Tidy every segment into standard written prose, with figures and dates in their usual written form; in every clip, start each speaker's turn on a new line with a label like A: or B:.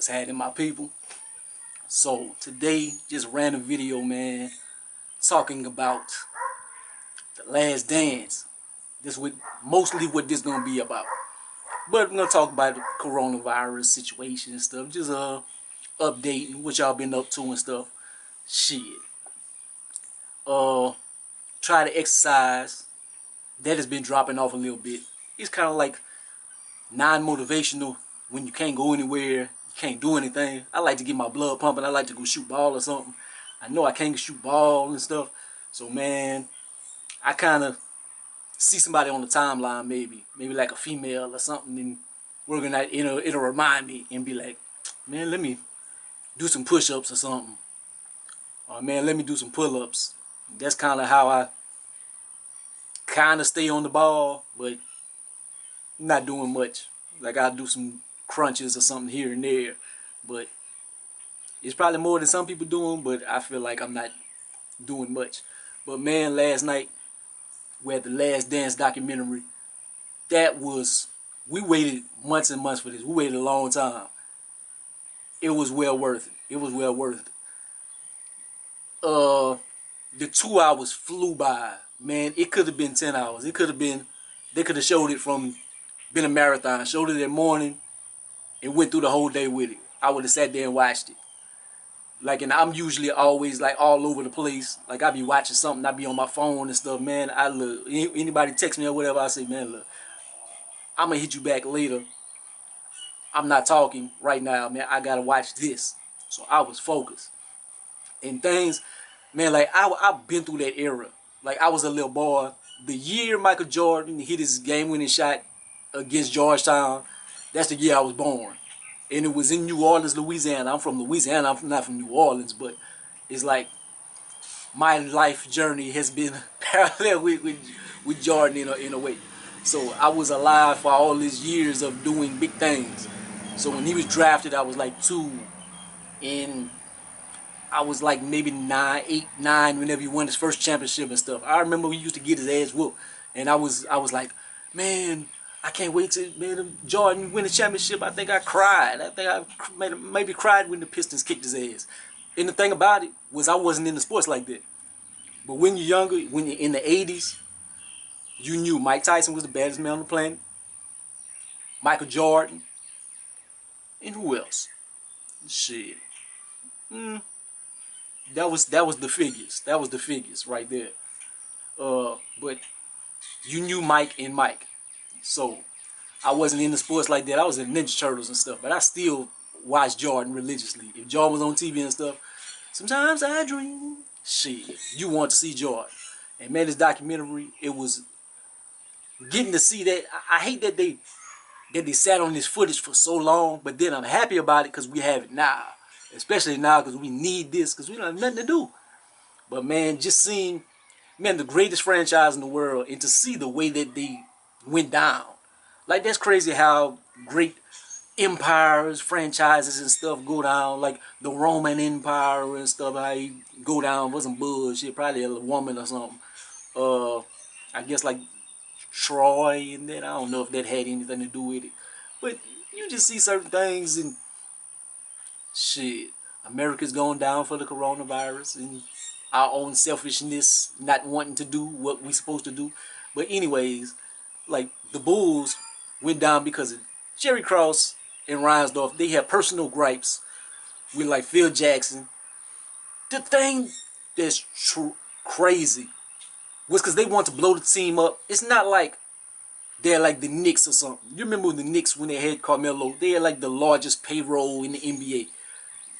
A: What's happening, my people? So today, just random video, man, talking about the Last Dance. This with mostly what this gonna be about. But we're gonna talk about the coronavirus situation and stuff. Just updating what y'all been up to and stuff. Shit. Uh, try to exercise. That has been dropping off a little bit. It's kind of like non-motivational when you can't go anywhere, you can't do anything. I like to get my blood pumping. I like to go shoot ball or something. I know I can't shoot ball and stuff. So man, I kind of see somebody on the timeline, maybe like a female or something, and working at it'll remind me and be like, man, let me do some push-ups or something. Or man, let me do some pull-ups. That's kind of how I kind of stay on the ball, but not doing much. Like I'll do some crunches or something here and there, but it's probably more than some people doing, but I feel like I'm not doing much. But man, last night we had the Last Dance documentary. We waited months and months for this. We waited a long time. It was well worth it. It was well worth it. The 2 hours flew by. Man, it could have been 10 hours. It could have been, they could have showed it from, been a marathon, showed it that morning, and went through the whole day with it. I would have sat there and watched it. Like, and I'm usually always like all over the place. Like I be watching something, I be on my phone and stuff. Man, I look, anybody text me or whatever, I say, man, look, I'm gonna hit you back later. I'm not talking right now, man. I gotta watch this. So I was focused. And things, man, like I've been through that era. Like I was a little boy. The year Michael Jordan hit his game-winning shot against Georgetown, that's the year I was born. And it was in New Orleans, Louisiana. I'm from Louisiana. I'm not from New Orleans, but it's like my life journey has been parallel with Jordan in a way. So I was alive for all these years of doing big things. So when he was drafted, I was like 2, and I was like maybe 9, 8, 9 whenever he won his first championship and stuff. I remember we used to get his ass whooped, and I was like, man, I can't wait to Jordan win the championship. I think I cried. I think I maybe cried when the Pistons kicked his ass. And the thing about it was I wasn't into sports like that. But when you're younger, when you're in the 80s, you knew Mike Tyson was the baddest man on the planet. Michael Jordan. And who else? Shit. That was the figures. That was the figures right there. But you knew Mike and Mike. So I wasn't into sports like that. I was in Ninja Turtles and stuff, but I still watched Jordan religiously. If Jordan was on TV and stuff, sometimes I dream. Shit, you want to see Jordan. And man, this documentary, it was getting to see that. I hate that they sat on this footage for so long, but then I'm happy about it because we have it now. Especially now because we need this because we don't have nothing to do. But man, just seeing, man, the greatest franchise in the world, and to see the way that they went down. Like, that's crazy how great empires, franchises and stuff go down. Like the Roman Empire and stuff, how you go down wasn't bullshit. Probably a woman or something. I guess like Troy and that. I don't know if that had anything to do with it. But you just see certain things and shit. America's going down for the coronavirus and our own selfishness, not wanting to do what we're supposed to do. But anyways, like the Bulls went down because of Jerry Krause and Reinsdorf. They had personal gripes with like Phil Jackson. The thing that's crazy was because they want to blow the team up. It's not like they're like the Knicks or something. You remember the Knicks when they had Carmelo? They had like the largest payroll in the NBA.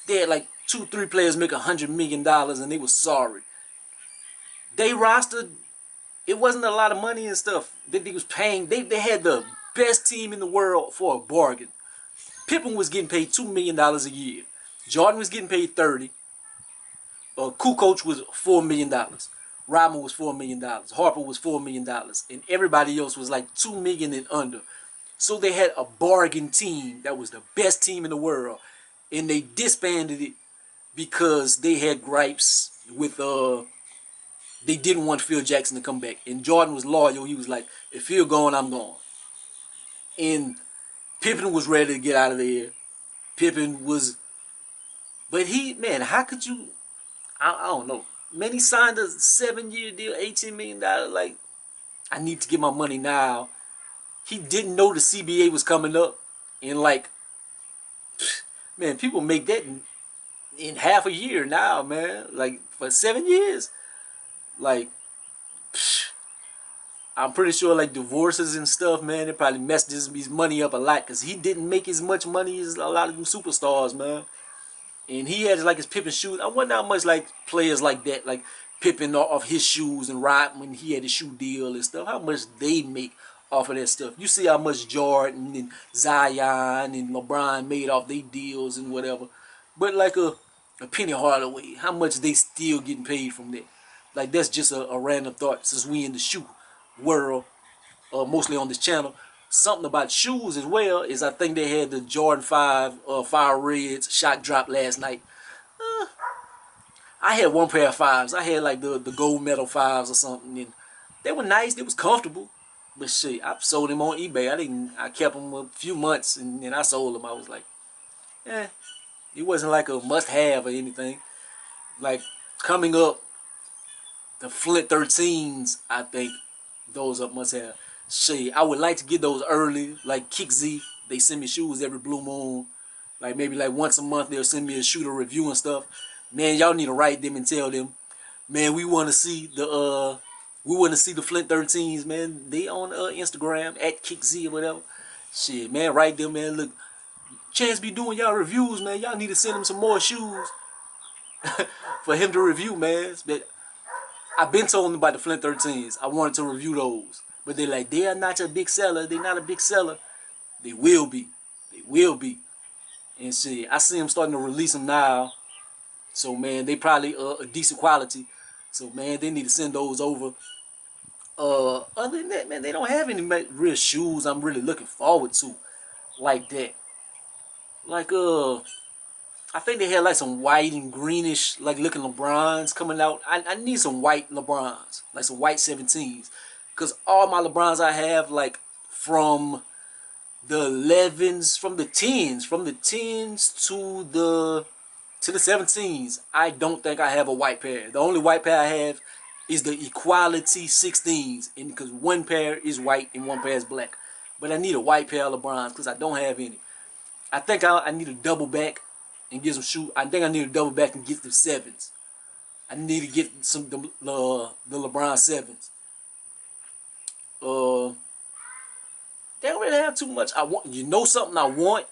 A: They had like 2, 3 players make $100 million and they were sorry. They rostered, it wasn't a lot of money and stuff that they was paying. They had the best team in the world for a bargain. Pippen was getting paid $2 million a year. Jordan was getting paid $30. Kukoc was $4 million. Rodman was $4 million. Harper was $4 million. And everybody else was like $2 million and under. So they had a bargain team that was the best team in the world. And they disbanded it because they had gripes with, they didn't want Phil Jackson to come back. And Jordan was loyal. He was like, if Phil going, I'm going. And Pippen was ready to get out of there. Pippen was, but man, how could you? I don't know. Man, he signed a 7-year deal, $18 million. Like, I need to get my money now. He didn't know the CBA was coming up, and like, man, people make that in half a year now, man. Like for 7 years, like. I'm pretty sure like divorces and stuff, man, it probably messed his money up a lot because he didn't make as much money as a lot of them superstars, man. And he had like his Pippen shoes. I wonder how much like players like that, like Pippen off his shoes and Rodman when he had his shoe deal and stuff, how much they make off of that stuff. You see how much Jordan and Zion and LeBron made off their deals and whatever. But like a Penny Hardaway, how much they still getting paid from that? Like that's just a random thought since we in the shoe world, mostly on this channel. Something about shoes as well is I think they had the Jordan 5 Fire Reds shot drop last night. I had one pair of 5s. I had like the gold medal 5s or something, and they were nice. They was comfortable, but shit, I sold them on eBay. I kept them a few months and then I sold them. I was like, it wasn't like a must-have or anything. Like coming up, the Flint 13s, I think. Those up must have. Shit, I would like to get those early, like Kick Z. They send me shoes every blue moon. Like maybe like once a month they'll send me a shooter review and stuff. Man, y'all need to write them and tell them, man, we want to see the Flint 13s, man. They on Instagram at Kick Z or whatever. Shit, man, write them, man. Look, Chance be doing y'all reviews, man. Y'all need to send him some more shoes for him to review, man. But I've been told about the Flint 13s. I wanted to review those. But they're like, they are not a big seller. They're not a big seller. They will be. They will be. And shit, I see them starting to release them now. So, man, they probably a decent quality. So, man, they need to send those over. Other than that, man, they don't have any real shoes I'm really looking forward to like that. Like, I think they had like some white and greenish like looking LeBrons coming out. I need some white LeBrons, like some white 17s. Because all my LeBrons I have like from the 11s, from the 10s to the 17s, I don't think I have a white pair. The only white pair I have is the Equality 16s. And because one pair is white and one pair is black. But I need a white pair of LeBrons because I don't have any. I think I need a double back and get some shoe. I think I need to double back and get the 7s. I need to get some the LeBron 7s. They don't really have too much. I want, you know, something I want.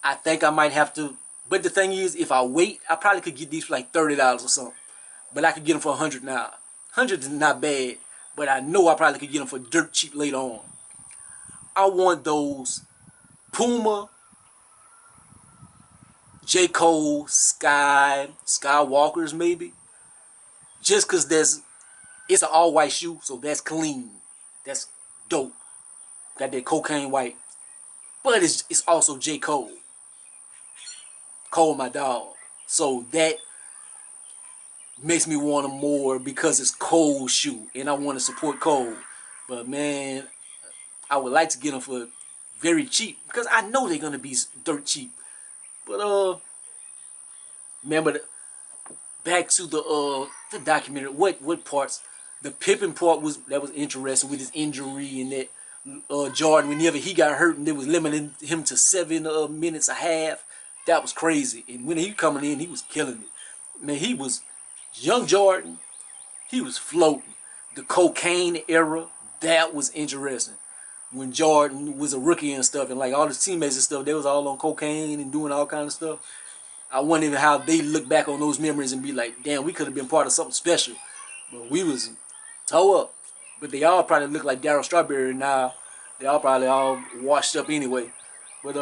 A: I think I might have to. But the thing is, if I wait, I probably could get these for like $30 or something. But I could get them for $100 now. $100 is not bad, but I know I probably could get them for dirt cheap later on. I want those Puma, J. Cole, Skywalkers maybe. Just because it's an all-white shoe, so that's clean. That's dope. Got that cocaine white. But it's also J. Cole. Cole, my dog. So that makes me want them more because it's Cole's shoe. And I want to support Cole. But man, I would like to get them for very cheap. Because I know they're going to be dirt cheap. But remember back to the documentary. What parts? The Pippen part was interesting with his injury and that Jordan, whenever he got hurt and they was limiting him to 7 minutes a half, that was crazy. And when he coming in, he was killing it. Man, he was young Jordan. He was floating. The cocaine era, that was interesting. When Jordan was a rookie and stuff, and like all his teammates and stuff, they was all on cocaine and doing all kind of stuff. I wonder even how they look back on those memories and be like, damn, we could have been part of something special. But we was toe up. But they all probably look like Darryl Strawberry now. They all probably all washed up anyway. But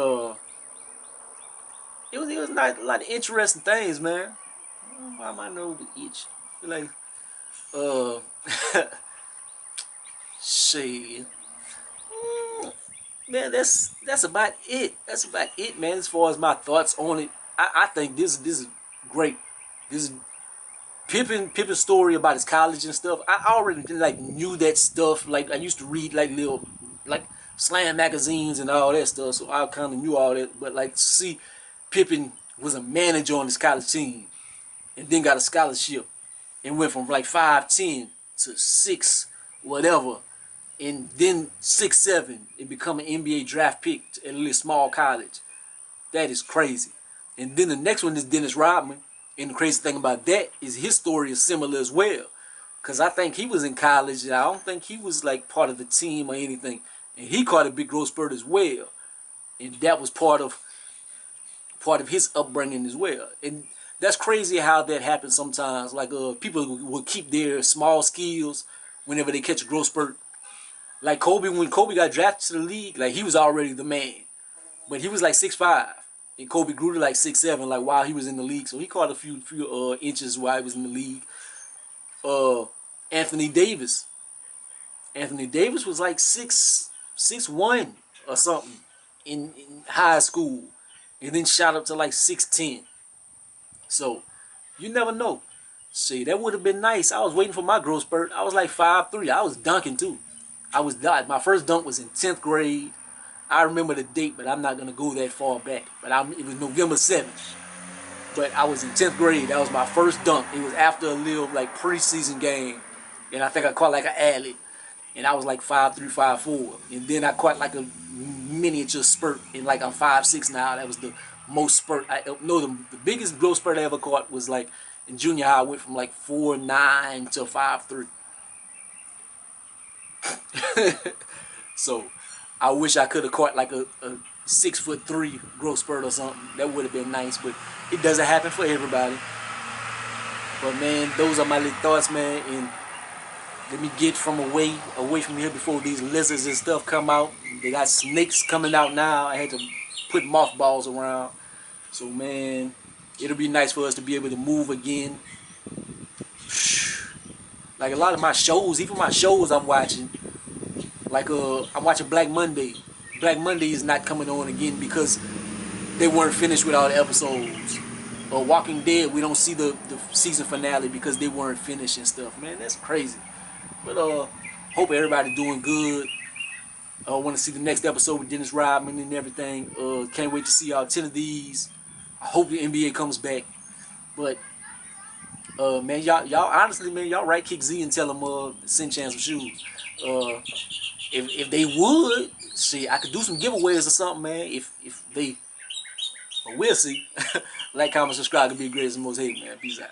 A: it was not a lot of interesting things, man. Why my nose itch? Like shit. Man, that's about it. That's about it, man. As far as my thoughts on it, I think this is great. This is Pippen's story about his college and stuff. I already like knew that stuff. Like I used to read like little Slam magazines and all that stuff, so I kind of knew all that. But like, see, Pippen was a manager on this college team, and then got a scholarship, and went from like 5'10" to 6 whatever, and then 6'7" and become an NBA draft pick at a little small college. That is crazy. And then the next one is Dennis Rodman, and the crazy thing about that is his story is similar as well. Because I think he was in college, and I don't think he was like part of the team or anything. And he caught a big growth spurt as well. And that was part of his upbringing as well. And that's crazy how that happens sometimes. Like people will keep their small skills whenever they catch a growth spurt. Like Kobe, when Kobe got drafted to the league, like he was already the man. But he was like 6'5". And Kobe grew to like 6'7", like while he was in the league. So he caught a few inches while he was in the league. Anthony Davis. Anthony Davis was like 6'1" or something in high school. And then shot up to like 6'10". So, you never know. See, that would have been nice. I was waiting for my growth spurt. I was like 5'3". I was dunking too. My first dunk was in 10th grade. I remember the date, but I'm not going to go that far back. But it was November 7th. But I was in 10th grade. That was my first dunk. It was after a little like preseason game. And I think I caught like an alley. And I was like 5'3", 5'4". And then I caught like a miniature spurt. And like I'm 5'6" now. That was the most spurt. The biggest growth spurt I ever caught was like in junior high. I went from like 4'9" to 5'3". So I wish I could have caught like a 6'3" growth spurt or something. That would have been nice, but it doesn't happen for everybody. But man, those are my little thoughts, man. And let me get away from here before these lizards and stuff come out. They got snakes coming out now. I had to put mothballs around. So man, it'll be nice for us to be able to move again. Like a lot of my shows, even my shows I'm watching. Like I'm watching Black Monday. Black Monday is not coming on again because they weren't finished with all the episodes. Walking Dead, we don't see the season finale because they weren't finished and stuff. Man, that's crazy. But hope everybody doing good. I want to see the next episode with Dennis Rodman and everything. Can't wait to see all 10 of these. I hope the NBA comes back. But man, y'all honestly, man, y'all write Kick Z and tell them send Chance some shoes. If they would, see, I could do some giveaways or something, man. If they, but we'll see. Like, comment, subscribe, could be the greatest and most hated, man. Peace out.